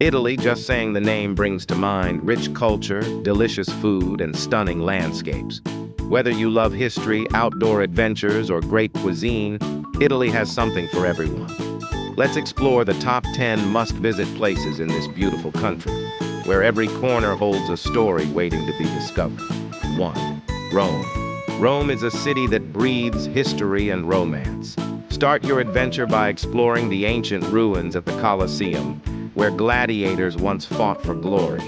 Italy, just saying the name brings to mind rich culture, delicious food, and stunning landscapes. Whether you love history, outdoor adventures, or great cuisine, Italy has something for everyone. Let's explore the top 10 must-visit places in this beautiful country, where every corner holds a story waiting to be discovered. 1. Rome. Rome is a city that breathes history and romance. Start your adventure by exploring the ancient ruins at the Colosseum, where gladiators once fought for glory.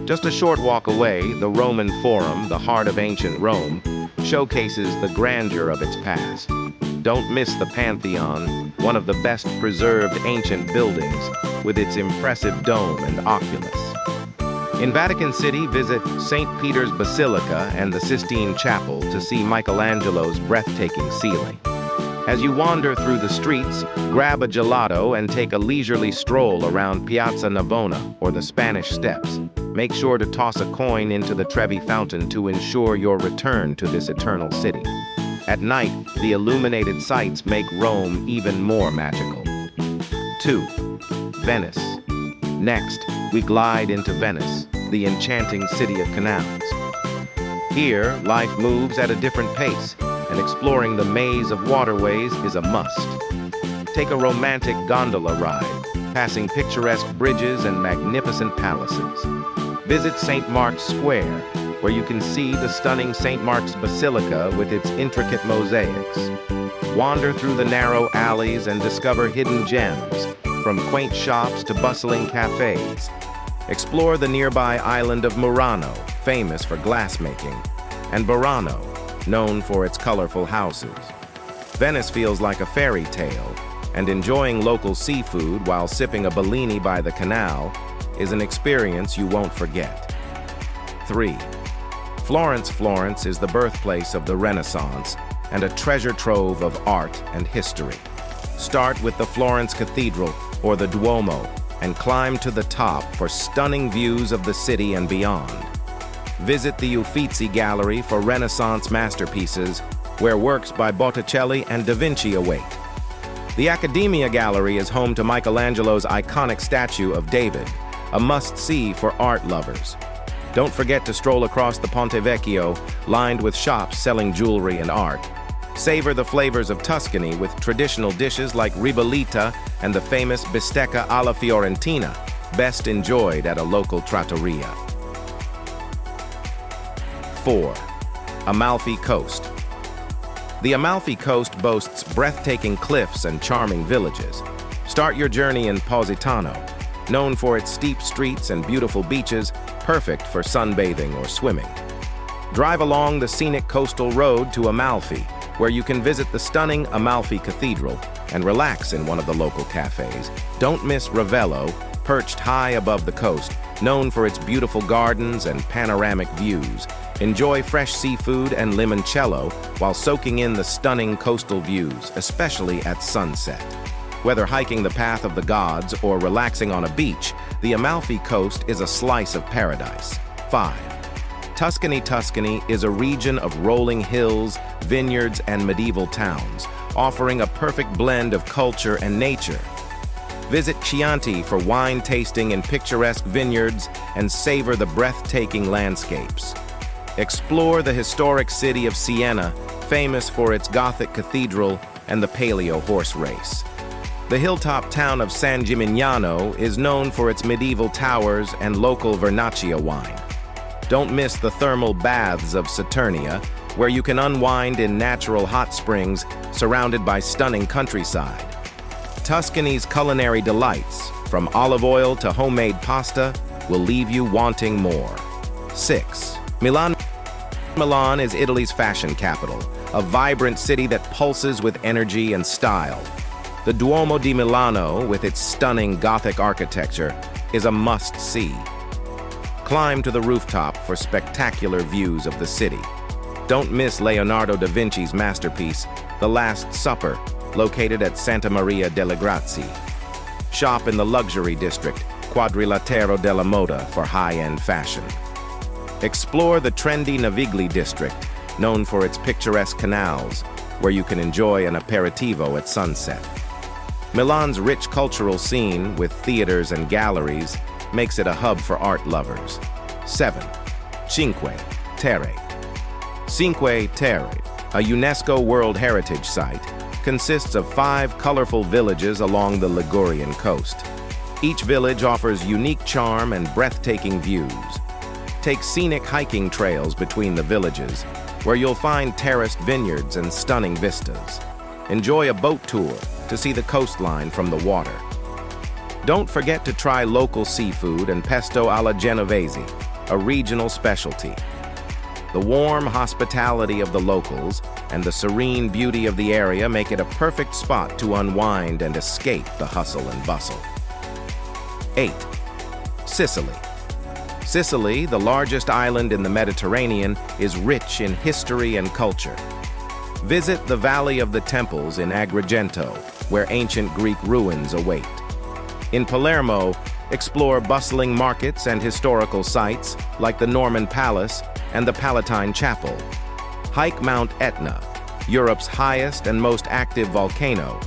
Just a short walk away, the Roman Forum, the heart of ancient Rome, showcases the grandeur of its past. Don't miss the Pantheon, one of the best preserved ancient buildings, with its impressive dome and oculus. In Vatican City, visit St. Peter's Basilica and the Sistine Chapel to see Michelangelo's breathtaking ceiling. As you wander through the streets, grab a gelato and take a leisurely stroll around Piazza Navona or the Spanish Steps. Make sure to toss a coin into the Trevi Fountain to ensure your return to this eternal city. At night, the illuminated sights make Rome even more magical. 2. Venice. Next, we glide into Venice, the enchanting city of canals. Here, life moves at a different pace, and exploring the maze of waterways is a must. Take a romantic gondola ride, passing picturesque bridges and magnificent palaces. Visit St. Mark's Square, where you can see the stunning St. Mark's Basilica with its intricate mosaics. Wander through the narrow alleys and discover hidden gems, from quaint shops to bustling cafes. Explore the nearby island of Murano, famous for glassmaking, and Burano, known for its colorful houses. Venice feels like a fairy tale, and enjoying local seafood while sipping a Bellini by the canal is an experience you won't forget. 3. Florence. Florence is the birthplace of the Renaissance and a treasure trove of art and history. Start with the Florence Cathedral or the Duomo and climb to the top for stunning views of the city and beyond. Visit the Uffizi Gallery for Renaissance masterpieces, where works by Botticelli and Da Vinci await. The Accademia Gallery is home to Michelangelo's iconic statue of David, a must-see for art lovers. Don't forget to stroll across the Ponte Vecchio, lined with shops selling jewelry and art. Savor the flavors of Tuscany with traditional dishes like ribollita and the famous bistecca alla fiorentina, best enjoyed at a local trattoria. 4. Amalfi Coast. The Amalfi Coast boasts breathtaking cliffs and charming villages. Start your journey in Positano, known for its steep streets and beautiful beaches, perfect for sunbathing or swimming. Drive along the scenic coastal road to Amalfi, where you can visit the stunning Amalfi Cathedral and relax in one of the local cafes. Don't miss Ravello, perched high above the coast, known for its beautiful gardens and panoramic views. Enjoy fresh seafood and limoncello while soaking in the stunning coastal views, especially at sunset. Whether hiking the path of the gods or relaxing on a beach, the Amalfi Coast is a slice of paradise. 5. Tuscany. Tuscany is a region of rolling hills, vineyards, and medieval towns, offering a perfect blend of culture and nature. Visit Chianti for wine tasting in picturesque vineyards and savor the breathtaking landscapes. Explore the historic city of Siena, famous for its Gothic cathedral and the Palio horse race. The hilltop town of San Gimignano is known for its medieval towers and local Vernaccia wine. Don't miss the thermal baths of Saturnia, where you can unwind in natural hot springs surrounded by stunning countryside. Tuscany's culinary delights, from olive oil to homemade pasta, will leave you wanting more. 6. Milan. Milan is Italy's fashion capital, a vibrant city that pulses with energy and style. The Duomo di Milano, with its stunning Gothic architecture, is a must-see. Climb to the rooftop for spectacular views of the city. Don't miss Leonardo da Vinci's masterpiece, The Last Supper, located at Santa Maria delle Grazie. Shop in the luxury district, Quadrilatero della Moda, for high-end fashion. Explore the trendy Navigli district, known for its picturesque canals, where you can enjoy an aperitivo at sunset. Milan's rich cultural scene, with theaters and galleries, makes it a hub for art lovers. 7. Cinque Terre. Cinque Terre, a UNESCO World Heritage Site, consists of 5 colorful villages along the Ligurian coast. Each village offers unique charm and breathtaking views. Take scenic hiking trails between the villages, where you'll find terraced vineyards and stunning vistas. Enjoy a boat tour to see the coastline from the water. Don't forget to try local seafood and pesto alla genovese, a regional specialty. The warm hospitality of the locals and the serene beauty of the area make it a perfect spot to unwind and escape the hustle and bustle. 8. Sicily. Sicily, the largest island in the Mediterranean, is rich in history and culture. Visit the Valley of the Temples in Agrigento, where ancient Greek ruins await. In Palermo, explore bustling markets and historical sites like the Norman Palace and the Palatine Chapel. Hike Mount Etna, Europe's highest and most active volcano,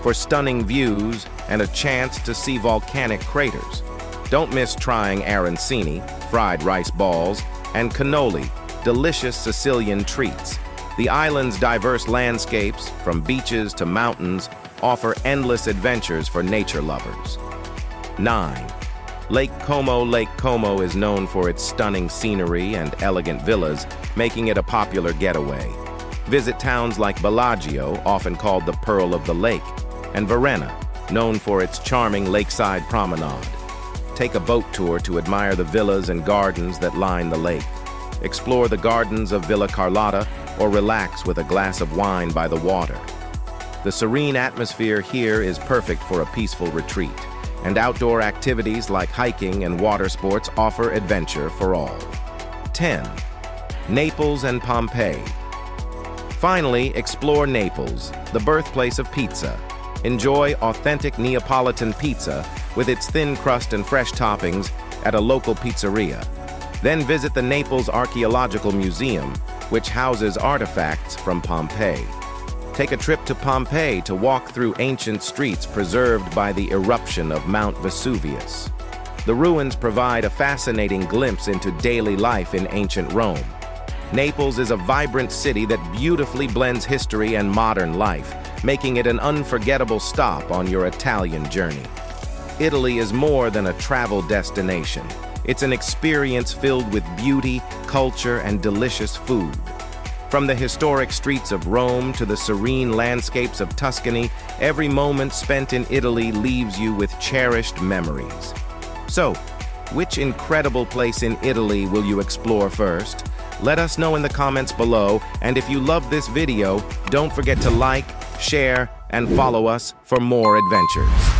for stunning views and a chance to see volcanic craters. Don't miss trying arancini, fried rice balls, and cannoli, delicious Sicilian treats. The island's diverse landscapes, from beaches to mountains, offer endless adventures for nature lovers. 9. Lake Como. Lake Como is known for its stunning scenery and elegant villas, making it a popular getaway. Visit towns like Bellagio, often called the Pearl of the Lake, and Varenna, known for its charming lakeside promenade. Take a boat tour to admire the villas and gardens that line the lake. Explore the gardens of Villa Carlotta or relax with a glass of wine by the water. The serene atmosphere here is perfect for a peaceful retreat, and outdoor activities like hiking and water sports offer adventure for all. 10. Naples and Pompeii. Finally, explore Naples, the birthplace of pizza. Enjoy authentic Neapolitan pizza with its thin crust and fresh toppings at a local pizzeria. Then visit the Naples Archaeological Museum, which houses artifacts from Pompeii. Take a trip to Pompeii to walk through ancient streets preserved by the eruption of Mount Vesuvius. The ruins provide a fascinating glimpse into daily life in ancient Rome. Naples is a vibrant city that beautifully blends history and modern life, making it an unforgettable stop on your Italian journey. Italy is more than a travel destination. It's an experience filled with beauty, culture, and delicious food. From the historic streets of Rome to the serene landscapes of Tuscany, every moment spent in Italy leaves you with cherished memories. So, which incredible place in Italy will you explore first? Let us know in the comments below, and if you love this video, don't forget to like, share, and follow us for more adventures.